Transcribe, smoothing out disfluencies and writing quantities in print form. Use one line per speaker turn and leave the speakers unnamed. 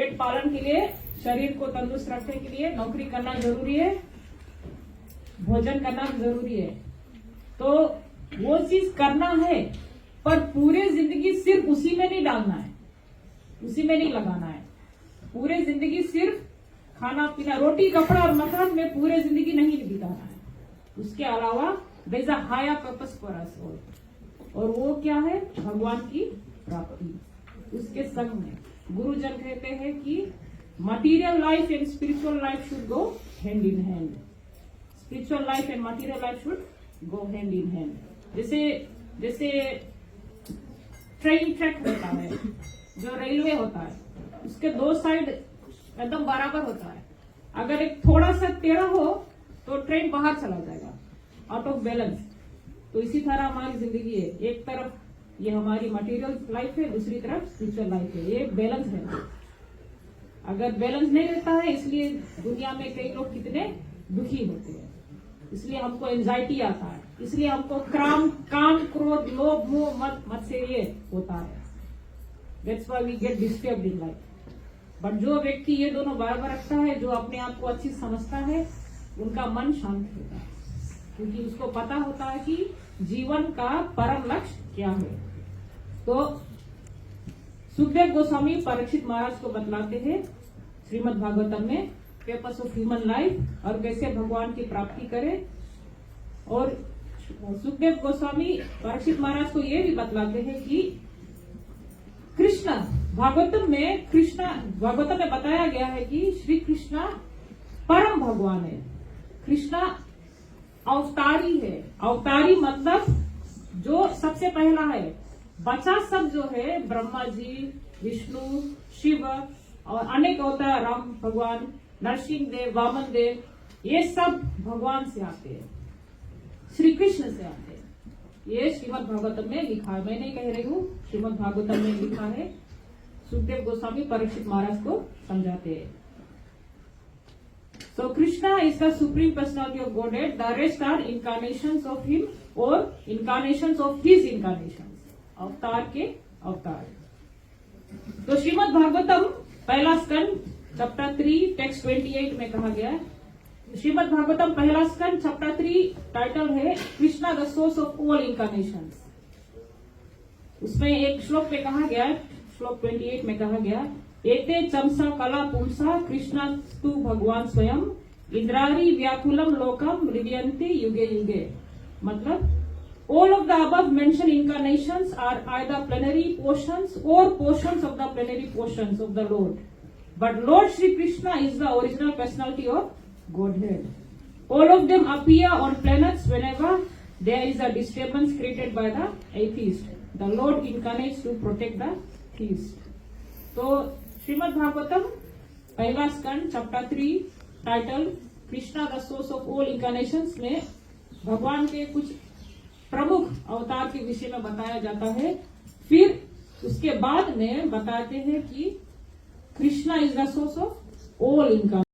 पेट पालन के लिए, शरीर को तंदुरुस्त रखने के लिए नौकरी करना जरूरी है, भोजन करना जरूरी है। तो वो चीज करना है, पर पूरे जिंदगी सिर्फ उसी में नहीं डालना है, उसी में नहीं लगाना है। पूरे जिंदगी सिर्फ खाना पीना, रोटी कपड़ा और मकान में पूरे जिंदगी नहीं बिताना है। उसके अलावा there is a higher purpose for us all, और वो क्या है? भगवान की प्राप्ति। उसके संग में गुरुजन कहते हैं कि material life and spiritual life should go hand in hand. Spiritual life and material life should go hand in hand. जैसे ट्रेन ट्रैक होता है, जो रेलवे होता है, उसके दो साइड एकदम बराबर होता है। अगर एक थोड़ा सा टेढ़ा हो तो ट्रेन बाहर चला जाएगा, आउट ऑफ बैलेंस। तो इसी तरह हमारी जिंदगी है, एक तरफ ये हमारी मटेरियल लाइफ है, दूसरी तरफ स्पिरिचुअल लाइफ है। ये बैलेंस है। अगर बैलेंस नहीं रहता है, इसलिए दुनिया में कई लोग कितने दुखी होते हैं, इसलिए हमको एंजाइटी आता है, इसलिए हमको काम क्रोध लोभ मोह मत से ये होता है। That's why we get disturbed in life. But जो व्यक्ति ये दोनों बराबर रखता है, जो अपने आप को अच्छी समझता है, उनका मन शांत होता है, क्योंकि उसको पता होता है कि जीवन का परम लक्ष्य क्या है। तो सुखदेव गोस्वामी परीक्षित महाराज को बतलाते हैं श्रीमद् भागवतम में पर्पस ऑफ ह्यूमन लाइफ, और कैसे भगवान की प्राप्ति करें। और सुखदेव गोस्वामी परीक्षित महाराज को ये भी बतलाते हैं कि कृष्ण भागवतम में बताया गया है कि श्री कृष्ण परम भगवान है। कृष्ण अवतारी है। अवतारी मतलब जो सबसे पहला है। बचा सब जो है ब्रह्मा जी, विष्णु, शिव और अनेक अवतार, राम भगवान, नरसिंह देव, वामन देव, ये सब भगवान से आते हैं, श्री कृष्ण से आते हैं। ये श्रीमद् भागवतम में लिखा है, मैं नहीं कह रही हूँ, श्रीमद् भागवतम में लिखा है। सुखदेव गोस्वामी परीक्षित महाराज को समझाते हैं। So Krishna is the supreme personality of Godhead. The rest are incarnations of him or incarnations of his incarnations. अवतार के अवतार। तो श्रीमद् भागवतम पहला स्कंद चैप्टर 3 टेक्स्ट 28 में कहा गया है। श्रीमद् भागवतम पहला स्कंद चैप्टर 3 टाइटल है Krishna the source of all incarnations. उसमें एक श्लोक में कहा गया है, श्लोक 28 में कहा गया, एते चमसा कला पुंसा कृष्णा तु भगवान स्वयं इंद्रारी व्याकुलम लोकम हृदयन्ति युगे युगे। मतलब all of the above mentioned incarnations are either plenary portions or portions of the plenary portions of the Lord. But Lord Shri Krishna is the original personality of Godhead. All of them appear on planets whenever there is a disturbance created by the atheist. The Lord incarnates to protect the theist. तो श्रीमद् भागवतम पहला स्कंद chapter 3 title Krishna the source of all incarnations में भगवान के कुछ प्रमुख अवतार के विषय में बताया जाता है। फिर उसके बाद में बताते हैं कि Krishna is the source of all incarnations.